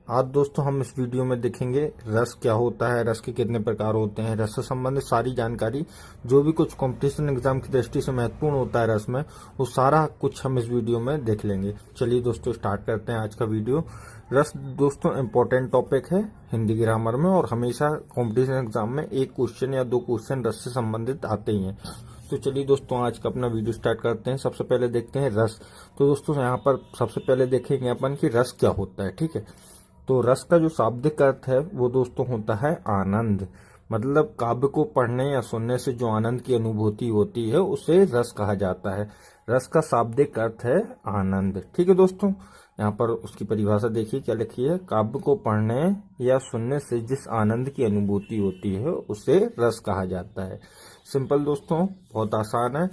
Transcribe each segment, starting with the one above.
आज दोस्तों हम इस वीडियो में देखेंगे रस क्या होता है, रस के कितने प्रकार होते हैं, रस से संबंधित सारी जानकारी जो भी कुछ कंपटीशन एग्जाम की दृष्टि से महत्वपूर्ण होता है रस में, वो सारा कुछ हम इस वीडियो में देख लेंगे। चलिए दोस्तों स्टार्ट करते हैं आज का वीडियो। रस दोस्तों इम्पोर्टेंट टॉपिक है हिंदी ग्रामर में, और हमेशा कॉम्पिटिशन एग्जाम में एक क्वेश्चन या दो क्वेश्चन रस से संबंधित आते ही हैं। तो चलिए दोस्तों आज का अपना वीडियो स्टार्ट करते हैं। सबसे पहले देखते हैं रस। तो दोस्तों यहाँ पर सबसे पहले देखेंगे अपन कि रस क्या होता है। ठीक है, तो रस का जो शाब्दिक अर्थ है वो दोस्तों होता है आनंद। मतलब काव्य को पढ़ने या सुनने से जो आनंद की अनुभूति होती है उसे रस कहा जाता है। रस का शाब्दिक अर्थ है आनंद। ठीक है दोस्तों, यहाँ पर उसकी परिभाषा देखिए क्या लिखी है। काव्य को पढ़ने या सुनने से जिस आनंद की अनुभूति होती है उसे रस कहा जाता है। सिंपल दोस्तों, बहुत आसान है।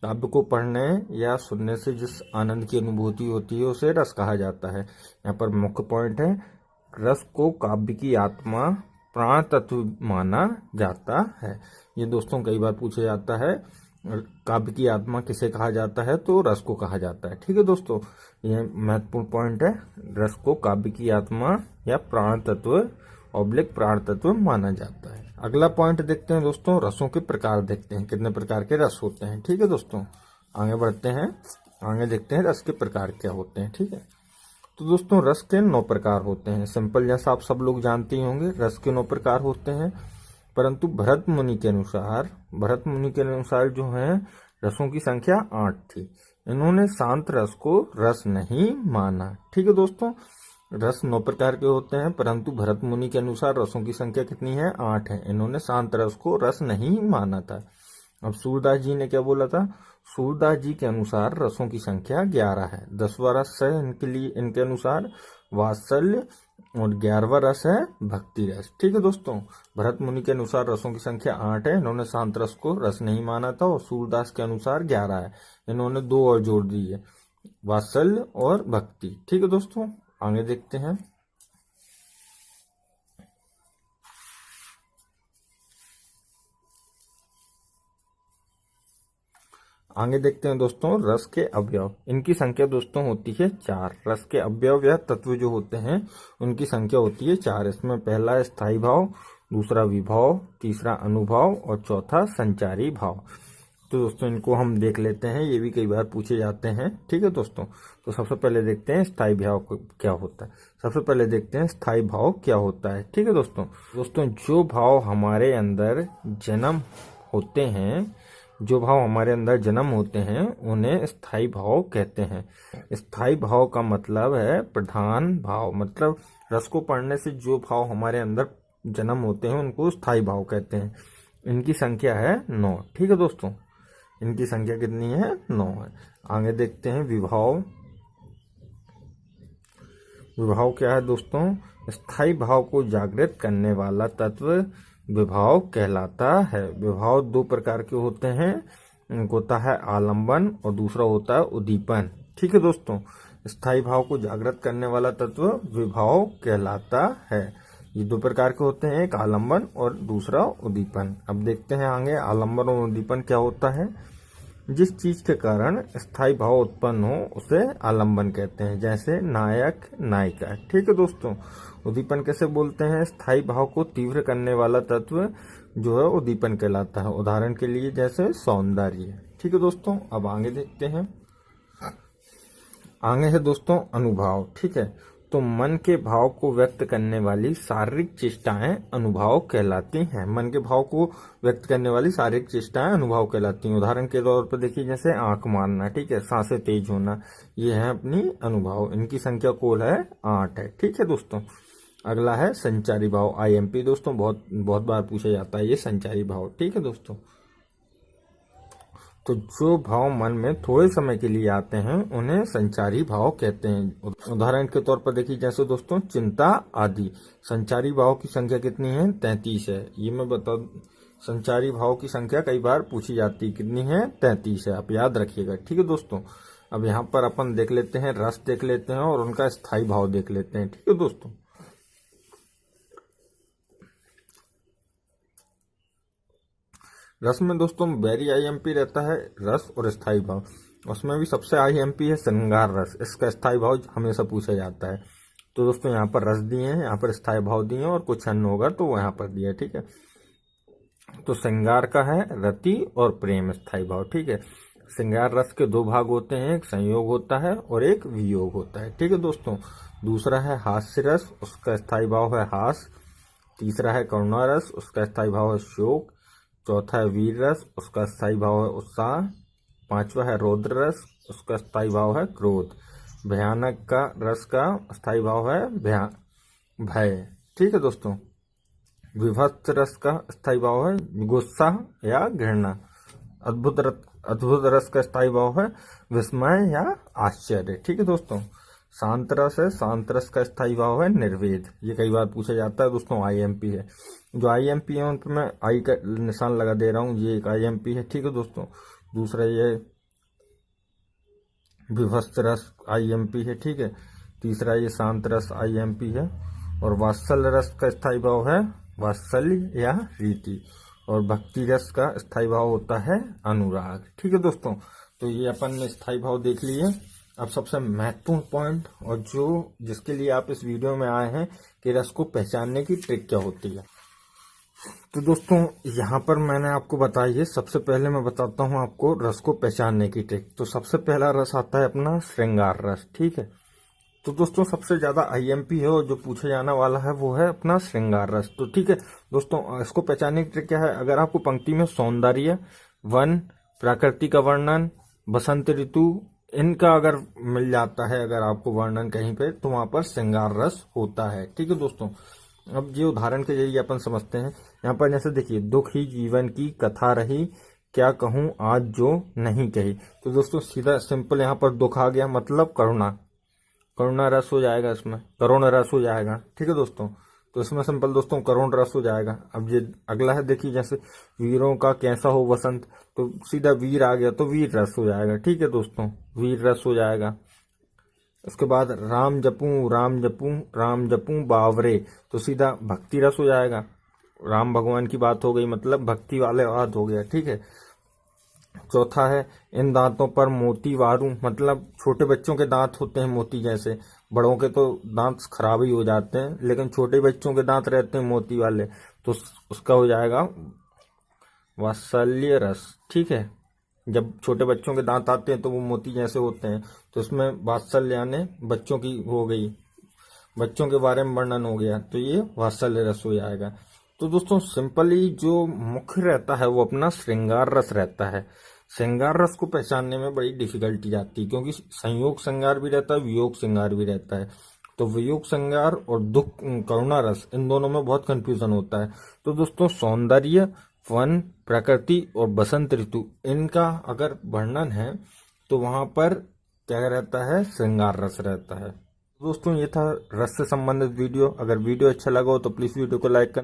काव्य को पढ़ने या सुनने से जिस आनंद की अनुभूति होती है उसे रस कहा जाता है। यहाँ पर मुख्य पॉइंट है, रस को काव्य की आत्मा प्राण तत्व माना जाता है। ये दोस्तों कई बार पूछा जाता है, काव्य की आत्मा किसे कहा जाता है, तो रस को कहा जाता है। ठीक है दोस्तों, ये महत्वपूर्ण पॉइंट है। रस को काव्य की आत्मा या प्राण तत्व ऑब्लिक प्राण तत्व माना जाता है। अगला पॉइंट देखते हैं दोस्तों, रसों के प्रकार देखते हैं, कितने प्रकार के रस होते हैं। ठीक है दोस्तों, आगे बढ़ते हैं, आगे देखते हैं रस के प्रकार क्या होते हैं। ठीक है, तो दोस्तों रस के 9 प्रकार होते हैं। सिंपल जैसा आप सब लोग जानते ही होंगे, रस के 9 प्रकार होते हैं। परंतु भरत मुनि के अनुसार जो है रसों की संख्या 8 थी। इन्होंने शांत रस को रस नहीं माना। ठीक है दोस्तों, रस 9 प्रकार के होते हैं, परंतु भरत मुनि के अनुसार रसों की संख्या कितनी है? 8 है। इन्होंने शांत रस को रस नहीं माना था। अब सूरदास जी ने क्या बोला था? सूरदास जी के अनुसार रसों की संख्या 11 है। 10वां रस है इनके अनुसार वात्सल्य, और 11वां रस है भक्ति रस। ठीक है दोस्तों, भरत मुनि के अनुसार रसों की संख्या 8 है। इन्होंने शांत रस को रस नहीं माना था। और सूरदास के अनुसार 11 है। इन्होंने 2 और जोड़ दिए, वात्सल्य और भक्ति। ठीक है दोस्तों, आगे देखते हैं। आगे देखते हैं दोस्तों रस के अवयव। इनकी संख्या दोस्तों होती है 4। रस के अवयव या तत्व जो होते हैं उनकी संख्या होती है 4। इसमें पहला है स्थायी भाव, दूसरा विभाव, तीसरा अनुभाव और चौथा संचारी भाव। तो दोस्तों इनको हम देख लेते हैं, ये भी कई बार पूछे जाते हैं। ठीक है दोस्तों, तो सबसे पहले देखते हैं स्थायी भाव क्या होता है। सबसे पहले देखते हैं स्थायी भाव क्या होता है। ठीक है दोस्तों, जो भाव हमारे अंदर जन्म होते हैं, उन्हें स्थायी भाव कहते हैं। स्थायी भाव का मतलब है प्रधान भाव। मतलब रस को पढ़ने से जो भाव हमारे अंदर जन्म होते हैं उनको स्थायी भाव कहते हैं। इनकी संख्या है 9। ठीक है दोस्तों, इनकी संख्या कितनी है? 9 है। आगे देखते हैं विभाव। विभाव क्या है दोस्तों? स्थायी भाव को जागृत करने वाला तत्व विभाव कहलाता है। विभाव 2 प्रकार के होते हैं, एक होता है आलंबन और दूसरा होता है उद्दीपन। ठीक है दोस्तों, स्थायी भाव को जागृत करने वाला तत्व विभाव कहलाता है। ये 2 प्रकार के होते हैं, एक आलंबन और दूसरा उद्दीपन। अब देखते हैं आगे आलंबन और उद्दीपन क्या होता है। जिस चीज के कारण स्थायी भाव उत्पन्न हो उसे आलंबन कहते हैं, जैसे नायक नायिका। ठीक है दोस्तों, उद्दीपन कैसे बोलते हैं? स्थायी भाव को तीव्र करने वाला तत्व जो है उद्दीपन कहलाता है। उदाहरण के लिए जैसे सौंदर्य। ठीक है दोस्तों, अब आगे देखते हैं। आगे है दोस्तों अनुभाव। ठीक है, तो मन के भाव को व्यक्त करने वाली शारीरिक चेष्टाएं अनुभाव कहलाती हैं। मन के भाव को व्यक्त करने वाली शारीरिक चेष्टाएं अनुभाव कहलाती हैं। उदाहरण के तौर पर देखिए जैसे आंख मारना, ठीक है, सांसें तेज होना, ये है अपनी अनुभाव। इनकी संख्या कुल है 8 है। ठीक है दोस्तों, अगला है संचारी भाव, IMP। दोस्तों बहुत बार पूछा जाता है ये संचारी भाव। ठीक है दोस्तों, तो जो भाव मन में थोड़े समय के लिए आते हैं उन्हें संचारी भाव कहते हैं। उदाहरण के तौर पर देखिए जैसे दोस्तों चिंता आदि। संचारी भाव की संख्या कितनी है? 33 है। ये मैं बता, संचारी भाव की संख्या कई बार पूछी जाती है, कितनी है? 33 है। आप याद रखिएगा। ठीक है दोस्तों, अब यहाँ पर अपन देख लेते हैं, रस देख लेते हैं और उनका स्थायी भाव देख लेते हैं। ठीक है दोस्तों, रस में दोस्तों वेरी IMP रहता है रस और स्थायी भाव। उसमें भी सबसे IMP है श्रृंगार रस। इसका स्थायी भाव हमेशा पूछा जाता है। तो दोस्तों यहाँ पर रस दिए हैं, यहाँ पर स्थायी भाव दिए हैं, और कुछ अन्य होगा तो वो यहाँ पर दिया है। ठीक है, तो श्रृंगार का है रति और प्रेम स्थायी भाव। ठीक है, श्रृंगार रस के दो भाग होते हैं, एक संयोग होता है और एक वियोग होता है। ठीक है दोस्तों, दूसरा है हास्य रस, उसका स्थायी भाव है हास। तीसरा है करुणा रस, उसका स्थायी भाव है शोक। चौथा है वीर रस, उसका स्थायी भाव है उत्साह। पांचवा है रौद्र रस, उसका स्थायी भाव है क्रोध। भयानक का रस का स्थायी भाव है भय। ठीक है दोस्तों, विभत्स रस का स्थायी भाव है गुस्सा या घृणा। अद्भुत रस का स्थायी भाव है विस्मय या आश्चर्य। ठीक है दोस्तों, शांत रस है, शांत रस का स्थायी भाव है निर्वेद। ये कई बार पूछा जाता है दोस्तों, आईएमपी है। जो आईएमपी है उन पर मैं आई का निशान लगा दे रहा हूँ, ये एक आईएमपी है। ठीक है दोस्तों, दूसरा ये विभत्स रस आईएमपी है। ठीक है, तीसरा ये शांत रस आईएमपी है, और वात्सल्य रस का स्थायी भाव है वात्सल्य या रीति, और भक्ति रस का स्थायी भाव होता है अनुराग। ठीक है दोस्तों, तो ये अपन ने स्थायी भाव देख लिए। अब सबसे महत्वपूर्ण पॉइंट, और जो जिसके लिए आप इस वीडियो में आए हैं कि रस को पहचानने की ट्रिक क्या होती है। तो दोस्तों यहाँ पर मैंने आपको बताई है, सबसे पहले मैं बताता हूँ आपको रस को पहचानने की ट्रिक। तो सबसे पहला रस आता है अपना श्रृंगार रस। ठीक है, तो दोस्तों सबसे ज्यादा आईएमपी है और जो पूछा जाने वाला है वो है अपना श्रृंगार रस। तो ठीक है दोस्तों, इसको पहचानने की ट्रिक क्या है। अगर आपको पंक्ति में सौंदर्य, वन, प्रकृति का वर्णन, बसंत ऋतु, इनका अगर मिल जाता है, अगर आपको वर्णन कहीं पे, तो वहां पर श्रृंगार रस होता है। ठीक है दोस्तों, अब ये उदाहरण के जरिए अपन समझते हैं। यहाँ पर जैसे देखिए, दुख ही जीवन की कथा रही, क्या कहूँ आज जो नहीं कही। तो दोस्तों सीधा सिंपल यहाँ पर दुख आ गया, मतलब करुणा रस हो जाएगा, इसमें करुण रस हो जाएगा। ठीक है दोस्तों, तो इसमें सिंपल दोस्तों करुण रस हो जाएगा। अब ये अगला है, देखिए जैसे वीरों का कैसा हो वसंत, तो सीधा वीर आ गया तो वीर रस हो जाएगा। ठीक है दोस्तों, वीर रस हो जाएगा। उसके बाद राम जपूं राम जपूं बावरे, तो सीधा भक्ति रस हो जाएगा। राम भगवान की बात हो गई, मतलब भक्ति वाले बात हो गया। ठीक है, चौथा है इन दांतों पर मोती वारूं, मतलब छोटे बच्चों के दांत होते हैं मोती जैसे, बड़ों के तो दांत खराब ही हो जाते हैं, लेकिन छोटे बच्चों के दांत रहते हैं मोती वाले, तो उसका हो जाएगा वात्सल्य रस। ठीक है, जब छोटे बच्चों के दांत आते हैं तो वो मोती जैसे होते हैं, तो इसमें वात्सल्य यानी बच्चों की हो गई, बच्चों के बारे में वर्णन हो गया, तो ये वात्सल्य रस हो जाएगा। तो दोस्तों सिंपली जो मुख्य रहता है वो अपना श्रृंगार रस रहता है। श्रृंगार रस को पहचानने में बड़ी डिफिकल्टी आती है, क्योंकि संयोग श्रृंगार भी रहता है, वियोग श्रृंगार भी रहता है। तो वियोग श्रृंगार और दुख करुणा रस, इन दोनों में बहुत कंफ्यूजन होता है। तो दोस्तों सौंदर्य, वन, प्रकृति और बसंत ऋतु, इनका अगर वर्णन है तो वहां पर क्या रहता है, श्रृंगार रस रहता है। दोस्तों ये था रस से संबंधित वीडियो। अगर वीडियो अच्छा लगा हो तो प्लीज वीडियो को लाइक करना।